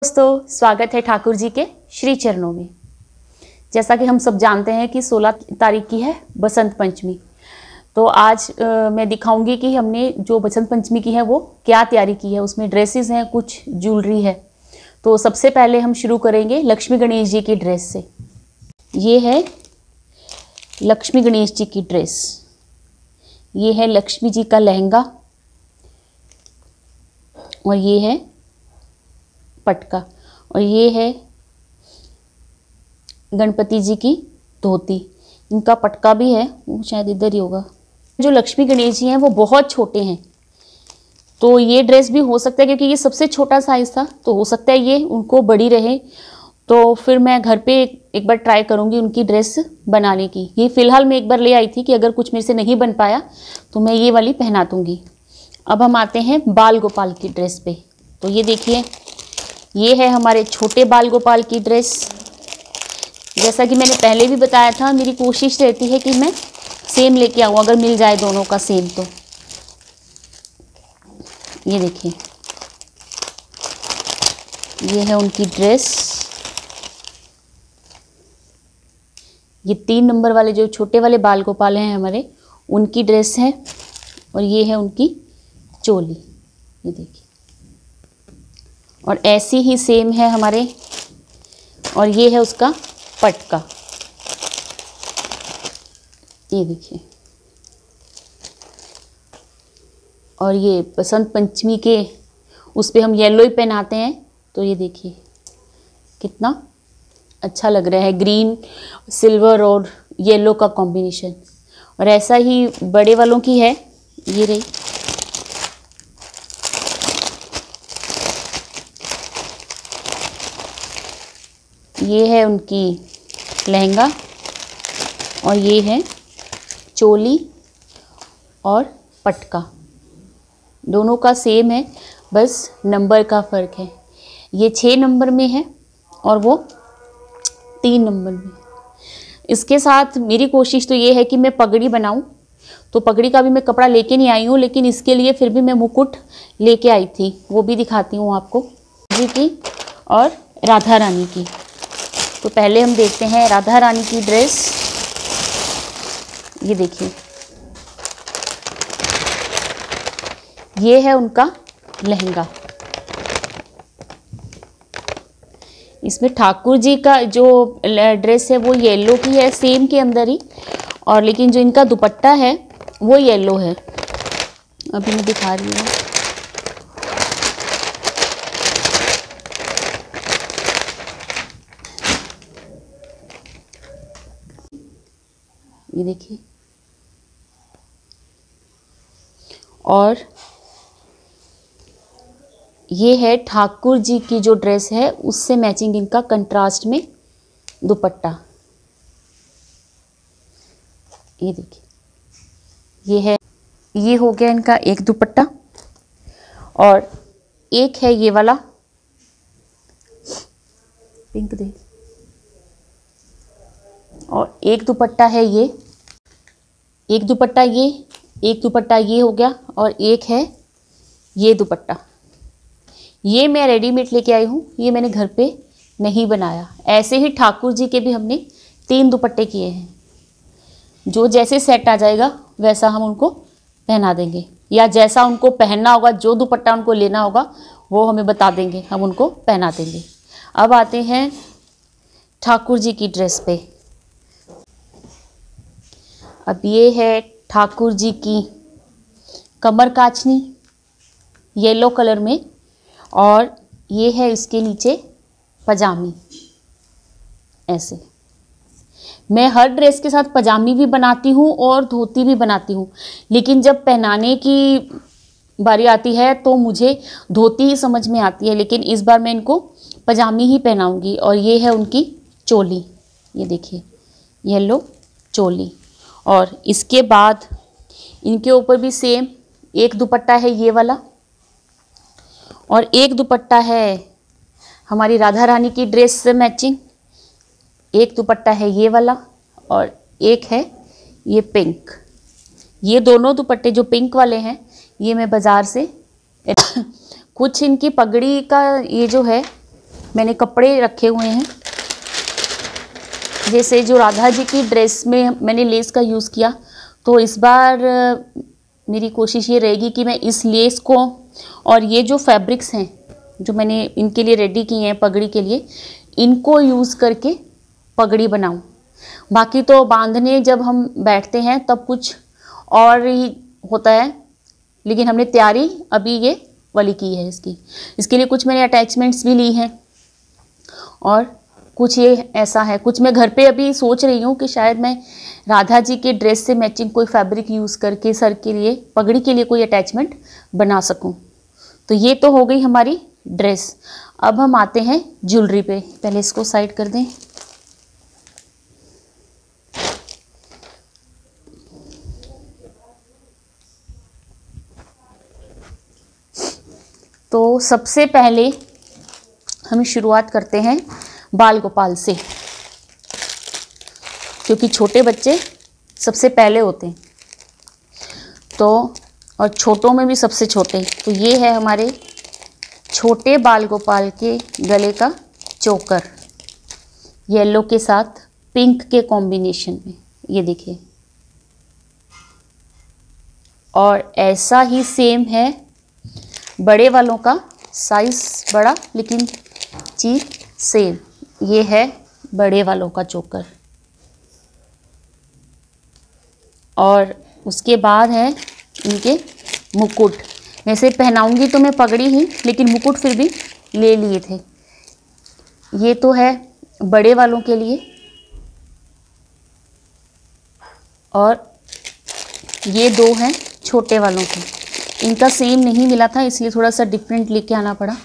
दोस्तों, स्वागत है ठाकुर जी के श्री चरणों में। जैसा कि हम सब जानते हैं कि 16 तारीख की है बसंत पंचमी। तो आज मैं दिखाऊंगी कि हमने जो बसंत पंचमी की है वो क्या तैयारी की है। उसमें ड्रेसेस हैं, कुछ ज्वेलरी है। तो सबसे पहले हम शुरू करेंगे लक्ष्मी गणेश जी की ड्रेस से। ये है लक्ष्मी गणेश जी की ड्रेस। ये है लक्ष्मी जी का लहंगा और ये है पटका और ये है गणपति जी की धोती। इनका पटका भी है, वो शायद इधर ही होगा। जो लक्ष्मी गणेश जी हैं वो बहुत छोटे हैं, तो ये ड्रेस भी हो सकता है, क्योंकि ये सबसे छोटा साइज था, तो हो सकता है ये उनको बड़ी रहे। तो फिर मैं घर पे एक बार ट्राई करूँगी उनकी ड्रेस बनाने की। ये फ़िलहाल मैं एक बार ले आई थी कि अगर कुछ मेरे से नहीं बन पाया तो मैं ये वाली पहना दूँगी। अब हम आते हैं बाल गोपाल की ड्रेस पे। तो ये देखिए, ये है हमारे छोटे बाल गोपाल की ड्रेस। जैसा कि मैंने पहले भी बताया था, मेरी कोशिश रहती है कि मैं सेम लेके आऊँ, अगर मिल जाए दोनों का सेम तो। ये देखिए, ये है उनकी ड्रेस। ये 3 नंबर वाले जो छोटे वाले बाल गोपाल हैं हमारे, उनकी ड्रेस है। और ये है उनकी चोली, ये देखिए। और ऐसी ही सेम है हमारे, और ये है उसका पटका, ये देखिए। और ये बसंत पंचमी के उस पे हम येलो ही पहनाते हैं, तो ये देखिए कितना अच्छा लग रहा है, ग्रीन सिल्वर और येलो का कॉम्बिनेशन। और ऐसा ही बड़े वालों की है, ये रही। ये है उनकी लहंगा और ये है चोली और पटका। दोनों का सेम है, बस नंबर का फ़र्क है। ये 6 नंबर में है और वो 3 नंबर में। इसके साथ मेरी कोशिश तो ये है कि मैं पगड़ी बनाऊं। तो पगड़ी का भी मैं कपड़ा लेके नहीं आई हूँ, लेकिन इसके लिए फिर भी मैं मुकुट लेके आई थी, वो भी दिखाती हूँ आपको जी की और राधा रानी की। तो पहले हम देखते हैं राधा रानी की ड्रेस। ये देखिए, ये है उनका लहंगा। इसमें ठाकुर जी का जो ड्रेस है वो येलो की है, सेम के अंदर ही। और लेकिन जो इनका दुपट्टा है वो येलो है। अभी मैं दिखा रही हूँ। ये देखिए, और ये है ठाकुर जी की जो ड्रेस है उससे मैचिंग इनका कंट्रास्ट में दुपट्टा। ये देखिए, ये है, ये हो गया इनका एक दुपट्टा। और एक है ये वाला पिंक दे, और एक दुपट्टा है ये, एक दुपट्टा ये, एक दुपट्टा ये हो गया, और एक है ये दुपट्टा। ये मैं रेडीमेड लेके आई हूँ, ये मैंने घर पे नहीं बनाया। ऐसे ही ठाकुर जी के भी हमने 3 दुपट्टे किए हैं। जो जैसे सेट आ जाएगा वैसा हम उनको पहना देंगे, या जैसा उनको पहनना होगा, जो दुपट्टा उनको लेना होगा वो हमें बता देंगे, हम उनको पहना देंगे। अब आते हैं ठाकुर जी की ड्रेस पे। अब ये है ठाकुर जी की कमर काचनी येलो कलर में, और ये है इसके नीचे पजामी। ऐसे मैं हर ड्रेस के साथ पजामी भी बनाती हूँ और धोती भी बनाती हूँ, लेकिन जब पहनाने की बारी आती है तो मुझे धोती ही समझ में आती है। लेकिन इस बार मैं इनको पजामी ही पहनाऊँगी। और ये है उनकी चोली, ये देखिए येलो चोली। और इसके बाद इनके ऊपर भी सेम एक दुपट्टा है ये वाला, और एक दुपट्टा है हमारी राधा रानी की ड्रेस से मैचिंग। एक दुपट्टा है ये वाला, और एक है ये पिंक। ये दोनों दुपट्टे जो पिंक वाले हैं ये मैं बाज़ार से कुछ इनकी पगड़ी का ये जो है मैंने कपड़े रखे हुए हैं। जैसे जो राधा जी की ड्रेस में मैंने लेस का यूज़ किया, तो इस बार मेरी कोशिश ये रहेगी कि मैं इस लेस को और ये जो फैब्रिक्स हैं जो मैंने इनके लिए रेडी किए हैं पगड़ी के लिए, इनको यूज़ करके पगड़ी बनाऊं। बाकी तो बांधने जब हम बैठते हैं तब कुछ और ही होता है, लेकिन हमने तैयारी अभी ये वाली की है इसके लिए कुछ मैंने अटैचमेंट्स भी ली हैं और कुछ ये ऐसा है। कुछ मैं घर पे अभी सोच रही हूँ कि शायद मैं राधा जी के ड्रेस से मैचिंग कोई फैब्रिक यूज़ करके सर के लिए पगड़ी के लिए कोई अटैचमेंट बना सकूँ। तो ये तो हो गई हमारी ड्रेस। अब हम आते हैं ज्वेलरी पे। पहले इसको साइड कर दें। तो सबसे पहले हम शुरुआत करते हैं बाल गोपाल से, क्योंकि छोटे बच्चे सबसे पहले होते हैं, तो और छोटों में भी सबसे छोटे। तो ये है हमारे छोटे बाल गोपाल के गले का चोकर, येलो के साथ पिंक के कॉम्बिनेशन में, ये देखिए। और ऐसा ही सेम है बड़े वालों का, साइज बड़ा लेकिन चीज सेम। ये है बड़े वालों का चोकर। और उसके बाद है इनके मुकुट। वैसे पहनाऊंगी तो मैं पगड़ी ही, लेकिन मुकुट फिर भी ले लिए थे। ये तो है बड़े वालों के लिए, और ये दो हैं छोटे वालों के। इनका सेम नहीं मिला था, इसलिए थोड़ा सा डिफरेंट लेके आना पड़ा।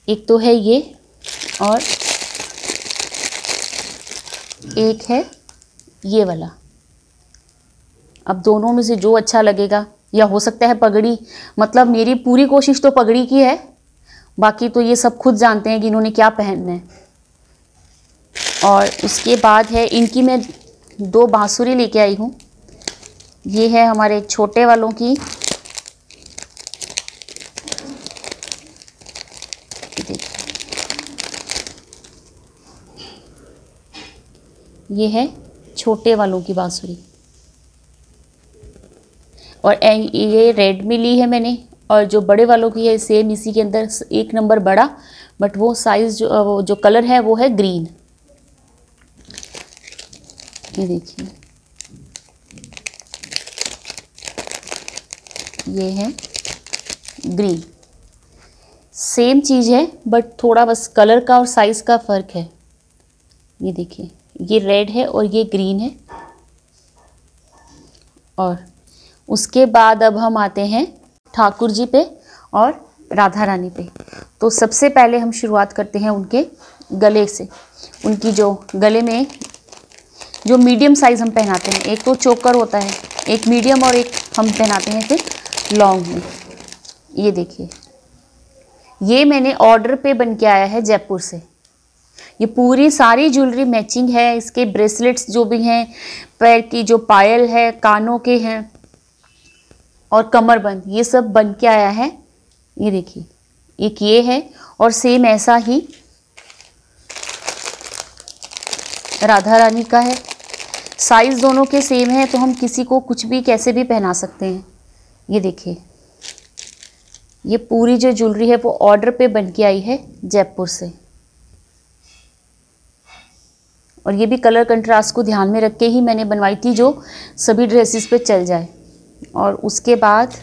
एक तो है ये और एक है ये वाला। अब दोनों में से जो अच्छा लगेगा, या हो सकता है पगड़ी, मतलब मेरी पूरी कोशिश तो पगड़ी की है, बाकी तो ये सब खुद जानते हैं कि इन्होंने क्या पहनना है। और उसके बाद है इनकी मैं दो बांसुरी लेके आई हूँ। ये है हमारे छोटे वालों की, ये है छोटे वालों की बांसुरी। और ये रेड में ली है मैंने, और जो बड़े वालों की है सेम इसी के अंदर एक नंबर बड़ा, बट वो साइज जो कलर है वो है ग्रीन। ये देखिए, ये है ग्रीन। सेम चीज़ है बट थोड़ा बस कलर का और साइज का फ़र्क है। ये देखिए, ये रेड है और ये ग्रीन है। और उसके बाद अब हम आते हैं ठाकुर जी पे और राधा रानी पे। तो सबसे पहले हम शुरुआत करते हैं उनके गले से। उनकी जो गले में जो मीडियम साइज़ हम पहनाते हैं, एक तो चोकर होता है, एक मीडियम और एक हम पहनाते हैं फिर लॉन्ग में। ये देखिए, ये मैंने ऑर्डर पे बन के आया है जयपुर से। ये पूरी सारी ज्वेलरी मैचिंग है। इसके ब्रेसलेट्स जो भी हैं, पैर की जो पायल है, कानों के हैं और कमरबंद, ये सब बन के आया है। ये देखिए, एक ये है और सेम ऐसा ही राधा रानी का है। साइज दोनों के सेम है, तो हम किसी को कुछ भी कैसे भी पहना सकते हैं। ये देखिए, ये पूरी जो ज्वेलरी है वो ऑर्डर पे बन के आई है जयपुर से। और ये भी कलर कंट्रास्ट को ध्यान में रख के ही मैंने बनवाई थी, जो सभी ड्रेसेस पे चल जाए। और उसके बाद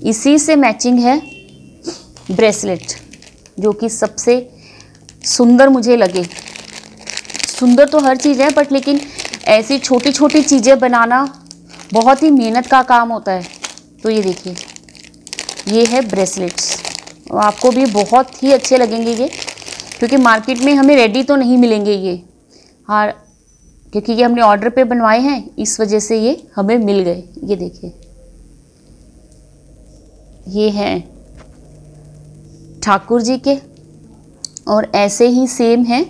इसी से मैचिंग है ब्रेसलेट, जो कि सबसे सुंदर मुझे लगे। सुंदर तो हर चीज़ है, बट लेकिन ऐसी छोटी छोटी चीज़ें बनाना बहुत ही मेहनत का काम होता है। तो ये देखिए, ये है ब्रेसलेट्स, और आपको भी बहुत ही अच्छे लगेंगे ये, क्योंकि मार्केट में हमें रेडी तो नहीं मिलेंगे ये। हाँ, क्योंकि ये हमने ऑर्डर पे बनवाए हैं, इस वजह से ये हमें मिल गए। ये देखिए, ये हैं ठाकुर जी के, और ऐसे ही सेम हैं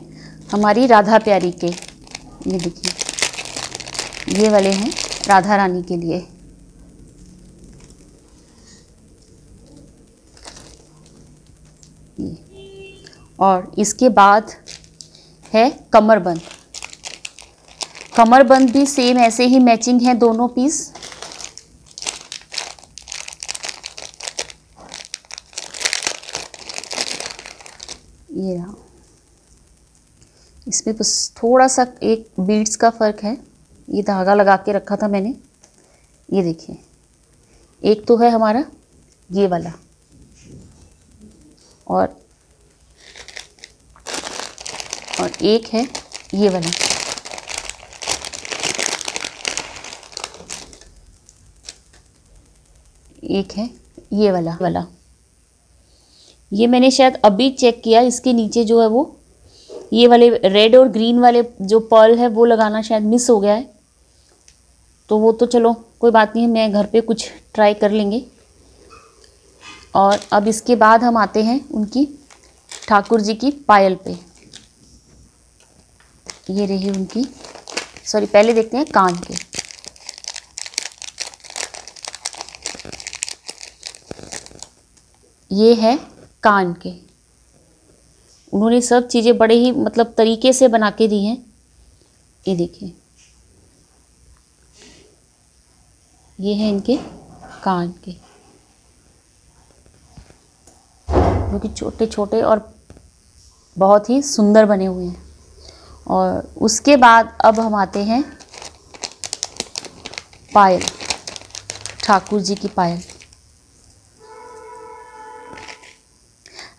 हमारी राधा प्यारी के। ये देखिए, ये वाले हैं राधा रानी के लिए। और इसके बाद है कमरबंद। कमरबंद भी सेम ऐसे ही मैचिंग है दोनों पीस। ये रहा, इसमें बस थोड़ा सा एक बीड्स का फ़र्क है। ये धागा लगा के रखा था मैंने, ये देखिए। एक तो है हमारा ये वाला और एक है ये वाला। एक है ये वाला। ये मैंने शायद अभी चेक किया, इसके नीचे जो है वो ये वाले रेड और ग्रीन वाले जो पर्ल है वो लगाना शायद मिस हो गया है। तो वो तो चलो कोई बात नहीं है, मैं घर पे कुछ ट्राई कर लेंगे। और अब इसके बाद हम आते हैं उनकी ठाकुर जी की पायल पे। ये रही उनकी, सॉरी पहले देखते हैं कान के। ये है कान के। उन्होंने सब चीज़ें बड़े ही मतलब तरीके से बना के दी हैं। ये देखिए, ये है इनके कान के, जो कि छोटे छोटे और बहुत ही सुंदर बने हुए हैं। और उसके बाद अब हम आते हैं पायल, ठाकुर जी की पायल।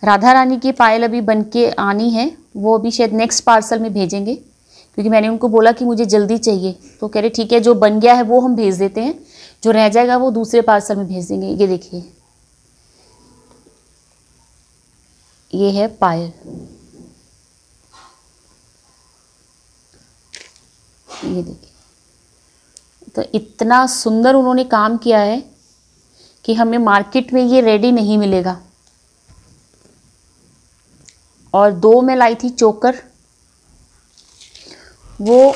राधा रानी की पायल अभी बन के आनी है, वो अभी शायद नेक्स्ट पार्सल में भेजेंगे, क्योंकि मैंने उनको बोला कि मुझे जल्दी चाहिए। तो कह रहे ठीक है, जो बन गया है वो हम भेज देते हैं, जो रह जाएगा वो दूसरे पार्सल में भेज देंगे। ये देखिए, ये है पायल। ये देखिए, तो इतना सुंदर उन्होंने काम किया है कि हमें मार्केट में ये रेडी नहीं मिलेगा। और दो मैं लाई थी चोकर, वो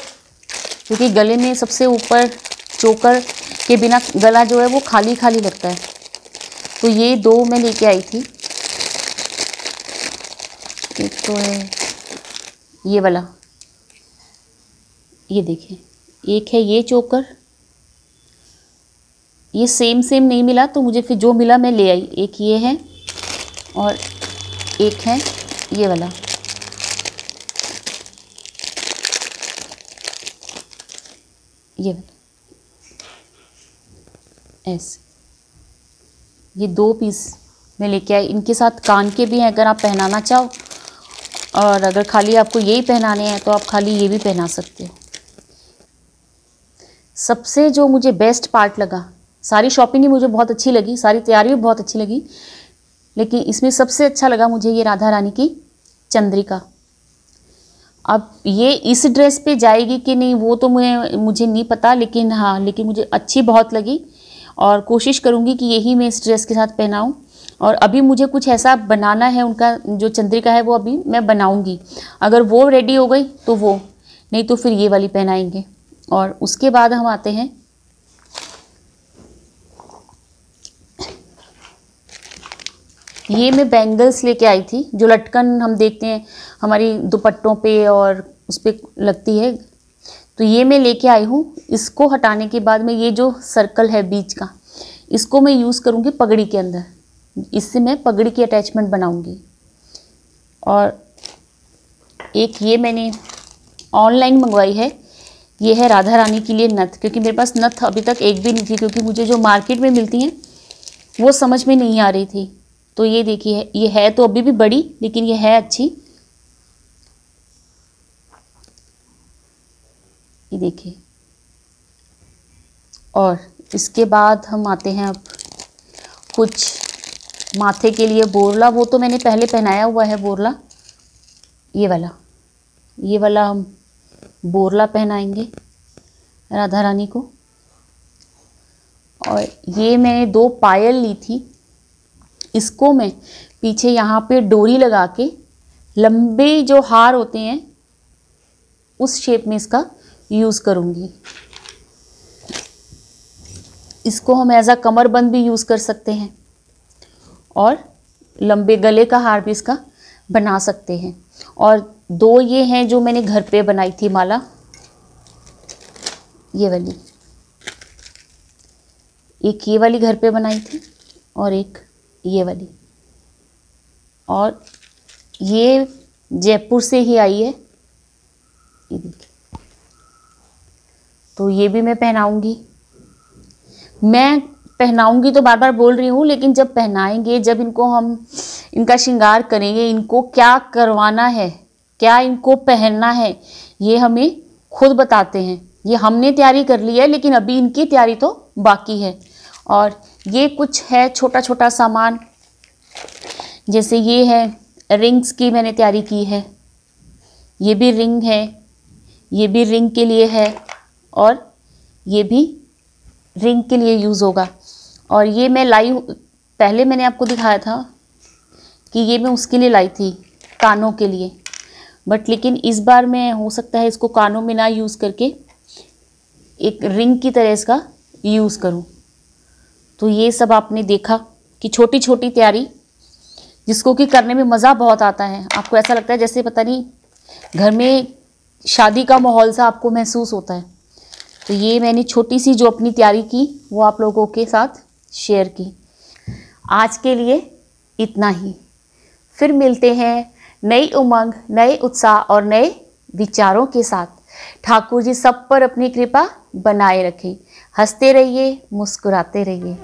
क्योंकि गले में सबसे ऊपर चोकर के बिना गला जो है वो खाली खाली लगता है, तो ये दो मैं लेके आई थी। एक तो है ये वाला, ये देखिए, एक है ये चोकर। ये सेम नहीं मिला, तो मुझे फिर जो मिला मैं ले आई। एक ये है और एक है ये वाला। ये वाला ऐसे, ये दो पीस मैं लेके आई। इनके साथ कान के भी हैं, अगर आप पहनाना चाहो, और अगर खाली आपको यही पहनाने हैं तो आप खाली ये भी पहना सकते हो। सबसे जो मुझे बेस्ट पार्ट लगा, सारी शॉपिंग ही मुझे बहुत अच्छी लगी, सारी तैयारी भी बहुत अच्छी लगी, लेकिन इसमें सबसे अच्छा लगा मुझे ये राधा रानी की चंद्रिका। अब ये इस ड्रेस पे जाएगी कि नहीं वो तो मुझे नहीं पता, लेकिन हाँ, लेकिन मुझे अच्छी बहुत लगी और कोशिश करूँगी कि यही मैं इस ड्रेस के साथ पहनाऊँ। और अभी मुझे कुछ ऐसा बनाना है, उनका जो चंद्रिका है वो अभी मैं बनाऊँगी। अगर वो रेडी हो गई तो वो, नहीं तो फिर ये वाली पहनाएंगे। और उसके बाद हम आते हैं ये मैं बैंगल्स लेके आई थी, जो लटकन हम देखते हैं हमारी दुपट्टों पे और उस पर लगती है, तो ये मैं लेके आई हूँ। इसको हटाने के बाद में ये जो सर्कल है बीच का, इसको मैं यूज़ करूँगी पगड़ी के अंदर। इससे मैं पगड़ी की अटैचमेंट बनाऊँगी। और एक ये मैंने ऑनलाइन मंगवाई है, ये है राधा रानी के लिए नथ, क्योंकि मेरे पास नथ अभी तक एक भी नहीं थी, क्योंकि मुझे जो मार्केट में मिलती हैं वो समझ में नहीं आ रही थी। तो ये देखिए, ये है तो अभी भी बड़ी, लेकिन ये है अच्छी। ये देखिए। और इसके बाद हम आते हैं अब कुछ माथे के लिए बोरला। वो तो मैंने पहले पहनाया हुआ है बोरला, ये वाला हम बोरला पहनाएंगे राधा रानी को। और ये मैंने दो पायल ली थी, इसको मैं पीछे यहाँ पे डोरी लगा के लंबे जो हार होते हैं उस शेप में इसका यूज़ करूँगी। इसको हम एज अ कमरबंद भी यूज़ कर सकते हैं और लंबे गले का हार भी इसका बना सकते हैं। और 2 ये हैं जो मैंने घर पे बनाई थी माला, ये वाली, एक ये वाली घर पे बनाई थी और एक ये वाली, और ये जयपुर से ही आई है, ये देखिए। तो ये भी मैं पहनाऊंगी। मैं पहनाऊंगी तो बार बार बोल रही हूँ, लेकिन जब पहनाएंगे, जब इनको हम इनका श्रृंगार करेंगे, इनको क्या करवाना है, क्या इनको पहनना है, ये हमें खुद बताते हैं। ये हमने तैयारी कर ली है, लेकिन अभी इनकी तैयारी तो बाकी है। और ये कुछ है छोटा छोटा सामान, जैसे ये है रिंग्स की मैंने तैयारी की है, ये भी रिंग है, ये भी रिंग के लिए है, और ये भी रिंग के लिए यूज़ होगा। और ये मैं लाई हूँ, पहले मैंने आपको दिखाया था कि ये मैं उसके लिए लाई थी, कानों के लिए, बट लेकिन इस बार मैं हो सकता है इसको कानों में ना यूज़ करके एक रिंग की तरह इसका यूज़ करूँ। तो ये सब आपने देखा कि छोटी छोटी तैयारी जिसको कि करने में मज़ा बहुत आता है। आपको ऐसा लगता है जैसे पता नहीं घर में शादी का माहौल सा आपको महसूस होता है। तो ये मैंने छोटी सी जो अपनी तैयारी की वो आप लोगों के साथ शेयर की। आज के लिए इतना ही, फिर मिलते हैं नई उमंग, नए उत्साह और नए विचारों के साथ। ठाकुर जी सब पर अपनी कृपा बनाए रखें। हंसते रहिए, मुस्कुराते रहिए।